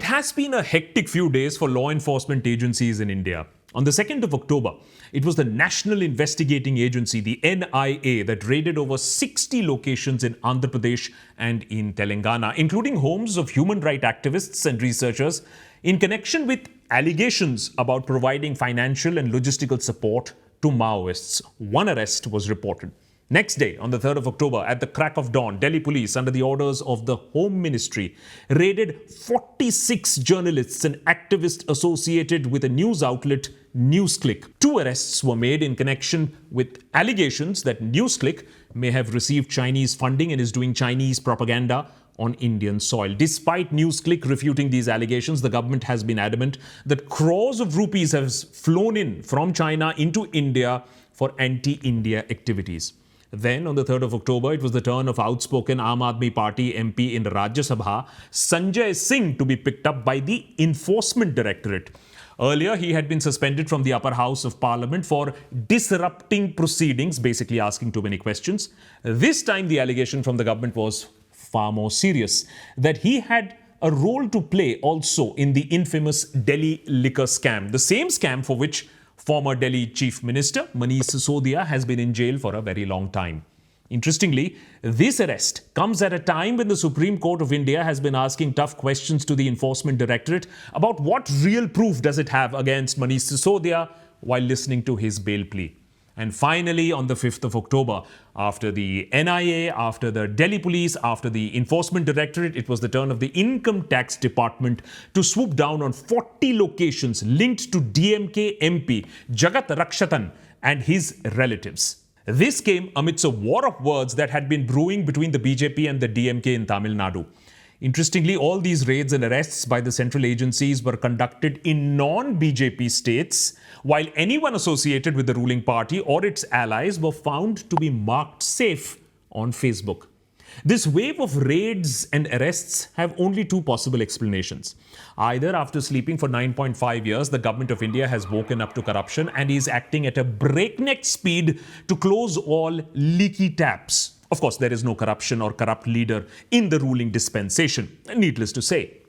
It has been a hectic few days for law enforcement agencies in India. On the 2nd of October, it was the National Investigating Agency, the NIA, that raided over 60 locations in Andhra Pradesh and in Telangana, including homes of human rights activists and researchers, in connection with allegations about providing financial and logistical support to Maoists. One arrest was reported. Next day, on the 3rd of October, at the crack of dawn, Delhi police, under the orders of the Home Ministry, raided 46 journalists and activists associated with a news outlet, Newsclick. 2 arrests were made in connection with allegations that Newsclick may have received Chinese funding and is doing Chinese propaganda on Indian soil. Despite Newsclick refuting these allegations, the government has been adamant that crores of rupees have flown in from China into India for anti-India activities. Then, on the 3rd of October, it was the turn of outspoken Aam Aadmi Party MP in Rajya Sabha, Sanjay Singh, to be picked up by the Enforcement Directorate. Earlier, he had been suspended from the upper house of parliament for disrupting proceedings, basically asking too many questions. This time, the allegation from the government was far more serious, that he had a role to play also in the infamous Delhi liquor scam, the same scam for which former Delhi Chief Minister Manish Sisodia has been in jail for a very long time. Interestingly, this arrest comes at a time when the Supreme Court of India has been asking tough questions to the Enforcement Directorate about what real proof does it have against Manish Sisodia while listening to his bail plea. And finally, on the 5th of October, after the NIA, after the Delhi police, after the Enforcement Directorate, it was the turn of the Income Tax Department to swoop down on 40 locations linked to DMK MP Jagat Rakshatan and his relatives. This came amidst a war of words that had been brewing between the BJP and the DMK in Tamil Nadu. Interestingly, all these raids and arrests by the central agencies were conducted in non-BJP states, while anyone associated with the ruling party or its allies were found to be marked safe on Facebook. This wave of raids and arrests have only 2 possible explanations. Either after sleeping for 9.5 years, the government of India has woken up to corruption and is acting at a breakneck speed to close all leaky taps. Of course, there is no corruption or corrupt leader in the ruling dispensation, needless to say.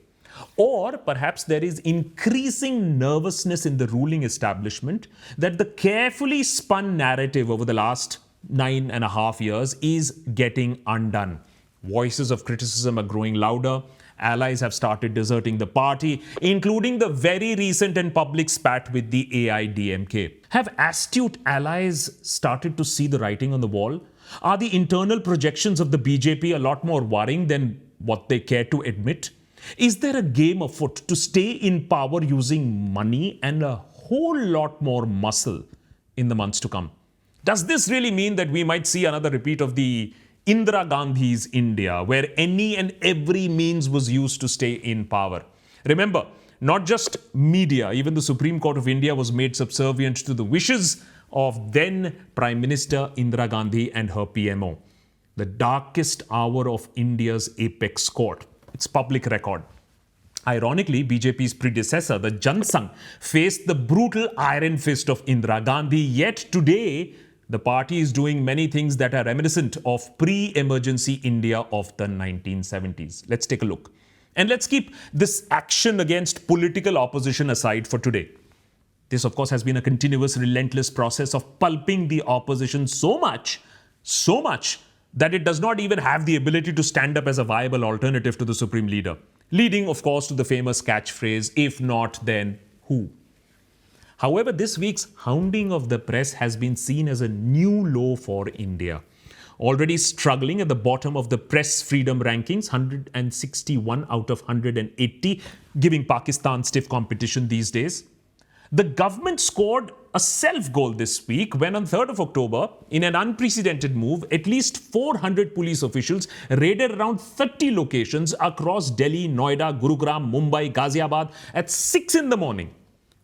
Or perhaps there is increasing nervousness in the ruling establishment that the carefully spun narrative over the last 9.5 years is getting undone. Voices of criticism are growing louder. Allies have started deserting the party, including the very recent and public spat with the AIDMK. Have astute allies started to see the writing on the wall? Are the internal projections of the BJP a lot more worrying than what they care to admit? Is there a game afoot to stay in power using money and a whole lot more muscle in the months to come? Does this really mean that we might see another repeat of the Indira Gandhi's India, where any and every means was used to stay in power? Remember, not just media, even the Supreme Court of India was made subservient to the wishes of then Prime Minister Indira Gandhi and her PMO. The darkest hour of India's apex court. It's public record. Ironically, BJP's predecessor, the Jan Sangh, faced the brutal iron fist of Indira Gandhi, yet today the party is doing many things that are reminiscent of pre-emergency India of the 1970s. Let's take a look. And let's keep this action against political opposition aside for today. This, of course, has been a continuous, relentless process of pulping the opposition so much that it does not even have the ability to stand up as a viable alternative to the supreme leader. Leading, of course, to the famous catchphrase, if not, then who? However, this week's hounding of the press has been seen as a new low for India. Already struggling at the bottom of the press freedom rankings, 161 out of 180, giving Pakistan stiff competition these days. The government scored a self-goal this week when on 3rd of October, in an unprecedented move, at least 400 police officials raided around 30 locations across Delhi, Noida, Gurugram, Mumbai, Ghaziabad at 6 in the morning,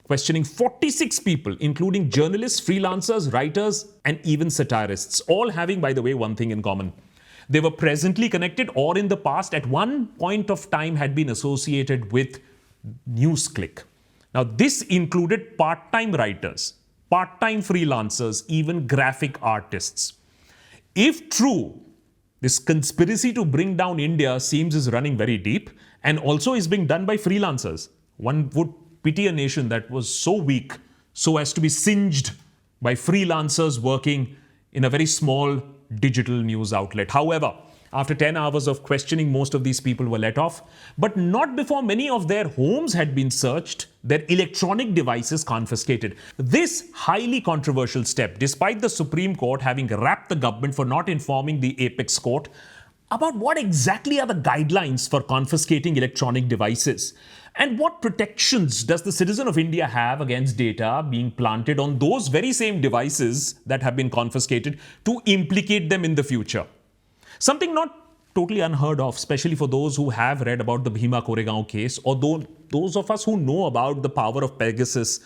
questioning 46 people, including journalists, freelancers, writers, and even satirists, all having, by the way, one thing in common. They were presently connected or in the past at one point of time had been associated with Newsclick. Now, this included part-time writers, part-time freelancers, even graphic artists. If true, this conspiracy to bring down India seems is running very deep, and also is being done by freelancers. One would pity a nation that was so weak so as to be singed by freelancers working in a very small digital news outlet. However, after 10 hours of questioning, most of these people were let off, but not before many of their homes had been searched, their electronic devices confiscated. This highly controversial step, despite the Supreme Court having rapped the government for not informing the apex court about what exactly are the guidelines for confiscating electronic devices and what protections does the citizen of India have against data being planted on those very same devices that have been confiscated to implicate them in the future. Something not totally unheard of, especially for those who have read about the Bhima Koregaon case, or those of us who know about the power of Pegasus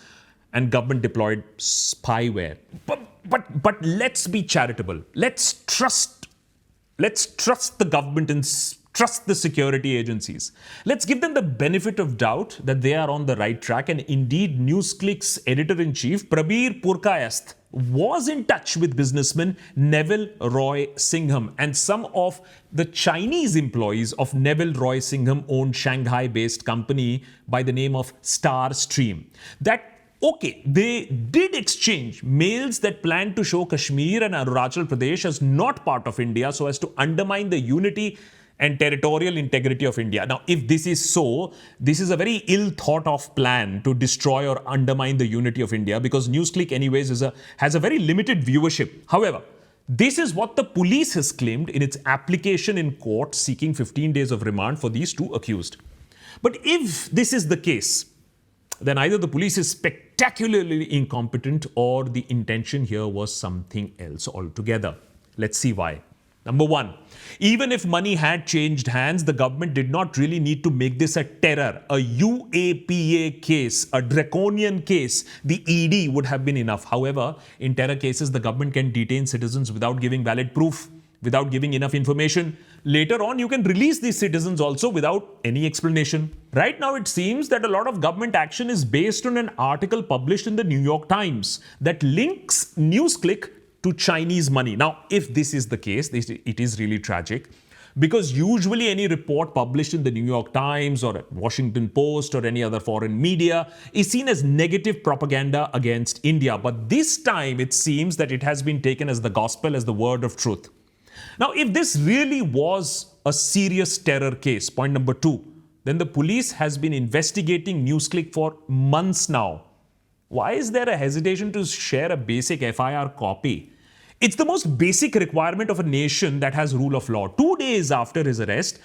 and government-deployed spyware. But let's be charitable. Let's trust the government and trust the security agencies. Let's give them the benefit of doubt that they are on the right track. And indeed, Newsclick's editor-in-chief, Prabir Purkayasth, was in touch with businessman Neville Roy Singham and some of the Chinese employees of Neville Roy Singham-owned Shanghai-based company by the name of Starstream. They did exchange mails that planned to show Kashmir and Arunachal Pradesh as not part of India so as to undermine the unity and territorial integrity of India. Now, if this is so, this is a very ill thought of plan to destroy or undermine the unity of India, because Newsclick anyways has a very limited viewership. However, this is what the police has claimed in its application in court seeking 15 days of remand for these two accused. But if this is the case, then either the police is spectacularly incompetent or the intention here was something else altogether. Let's see why. Number one, even if money had changed hands, the government did not really need to make this a terror, a UAPA case, a draconian case. The ED would have been enough. However, in terror cases, the government can detain citizens without giving valid proof, without giving enough information. Later on, you can release these citizens also without any explanation. Right now, it seems that a lot of government action is based on an article published in the New York Times that links Newsclick to Chinese money. Now, if this is the case, it is really tragic, because usually any report published in the New York Times or Washington Post or any other foreign media is seen as negative propaganda against India. But this time, it seems that it has been taken as the gospel, as the word of truth. Now, if this really was a serious terror case, point number two, then the police has been investigating Newsclick for months now. Why is there a hesitation to share a basic FIR copy? It's the most basic requirement of a nation that has rule of law. 2 days after his arrest,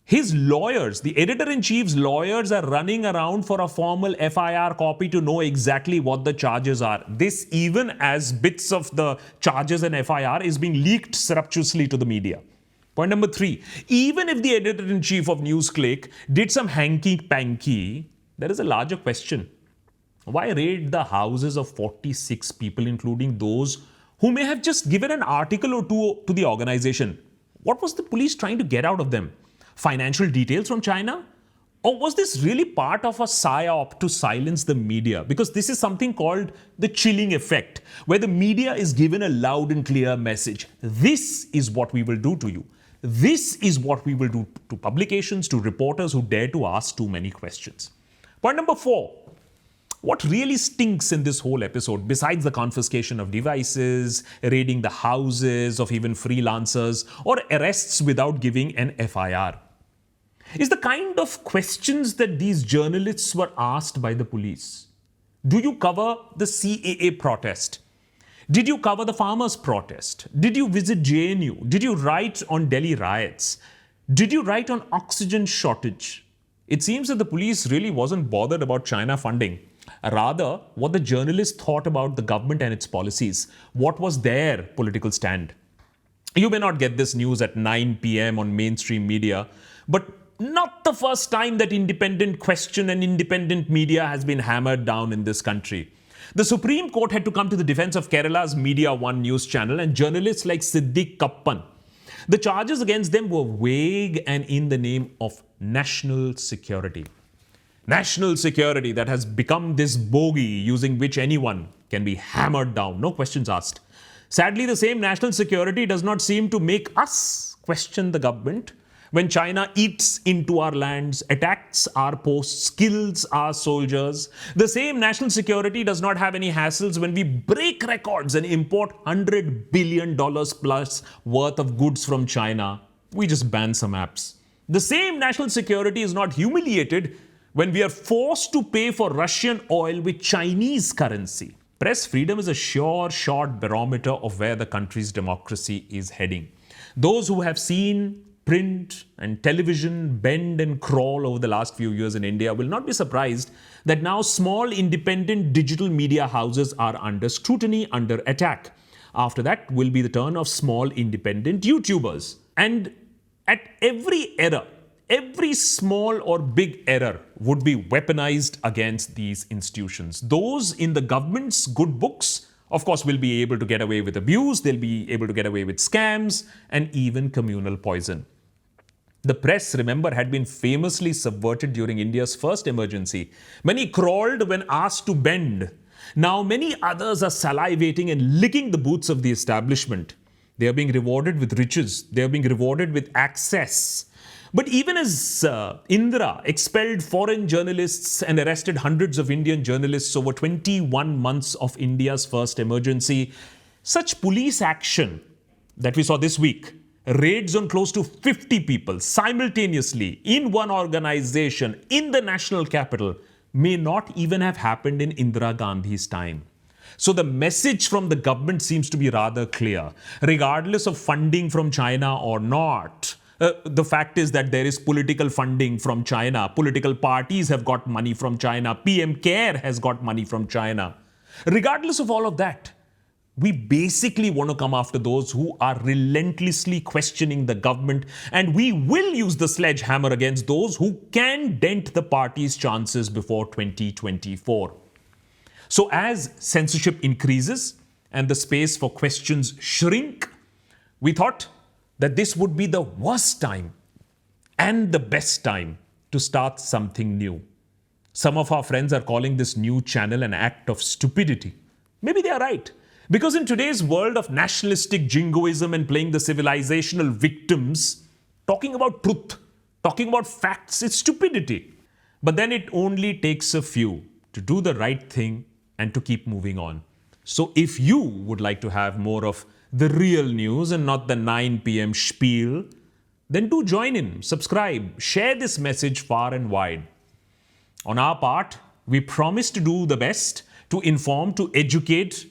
his lawyers, the editor-in-chief's lawyers, are running around for a formal FIR copy to know exactly what the charges are. This, even as bits of the charges and FIR is being leaked surreptitiously to the media. Point number three, even if the editor-in-chief of Newsclick did some hanky-panky, there is a larger question. Why raid the houses of 46 people, including those who may have just given an article or two to the organization? What was the police trying to get out of them? Financial details from China? Or was this really part of a psyop to silence the media? Because this is something called the chilling effect, where the media is given a loud and clear message. This is what we will do to you. This is what we will do to publications, to reporters who dare to ask too many questions. Point number four. What really stinks in this whole episode, besides the confiscation of devices, raiding the houses of even freelancers, or arrests without giving an FIR, is the kind of questions that these journalists were asked by the police. Do you cover the CAA protest? Did you cover the farmers' protest? Did you visit JNU? Did you write on Delhi riots? Did you write on oxygen shortage? It seems that the police really wasn't bothered about China funding. Rather, what the journalists thought about the government and its policies. What was their political stand? You may not get this news at 9 p.m. on mainstream media, but not the first time that independent question and independent media has been hammered down in this country. The Supreme Court had to come to the defense of Kerala's Media One news channel and journalists like Siddiq Kappan. The charges against them were vague and in the name of national security. National security that has become this bogey using which anyone can be hammered down, no questions asked. Sadly, the same national security does not seem to make us question the government, when China eats into our lands, attacks our posts, kills our soldiers. The same national security does not have any hassles when we break records and import $100 billion plus worth of goods from China. We just ban some apps. The same national security is not humiliated when we are forced to pay for Russian oil with Chinese currency. Press freedom is a sure, short barometer of where the country's democracy is heading. Those who have seen print and television bend and crawl over the last few years in India will not be surprised that now small independent digital media houses are under scrutiny, under attack. After that will be the turn of small independent YouTubers. And at every error, every small or big error would be weaponized against these institutions. Those in the government's good books, of course, will be able to get away with abuse, they'll be able to get away with scams, and even communal poison. The press, remember, had been famously subverted during India's first emergency. Many crawled when asked to bend. Now many others are salivating and licking the boots of the establishment. They are being rewarded with riches. They are being rewarded with access. But even as Indra expelled foreign journalists and arrested hundreds of Indian journalists over 21 months of India's first emergency, such police action that we saw this week, raids on close to 50 people simultaneously in one organization in the national capital, may not even have happened in Indira Gandhi's time. So the message from the government seems to be rather clear. Regardless of funding from China or not, the fact is that there is political funding from China. Political parties have got money from China. PM Care has got money from China. Regardless of all of that, we basically want to come after those who are relentlessly questioning the government, and we will use the sledgehammer against those who can dent the party's chances before 2024. So as censorship increases and the space for questions shrink, we thought that this would be the worst time and the best time to start something new. Some of our friends are calling this new channel an act of stupidity. Maybe they are right. Because in today's world of nationalistic jingoism and playing the civilizational victims, talking about truth, talking about facts is stupidity. But then it only takes a few to do the right thing and to keep moving on. So if you would like to have more of the real news and not the 9 p.m. spiel, then do join in, subscribe, share this message far and wide. On our part, we promise to do the best, to inform, to educate,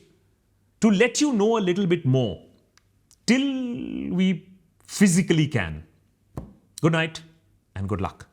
to let you know a little bit more, till we physically can. Good night and good luck.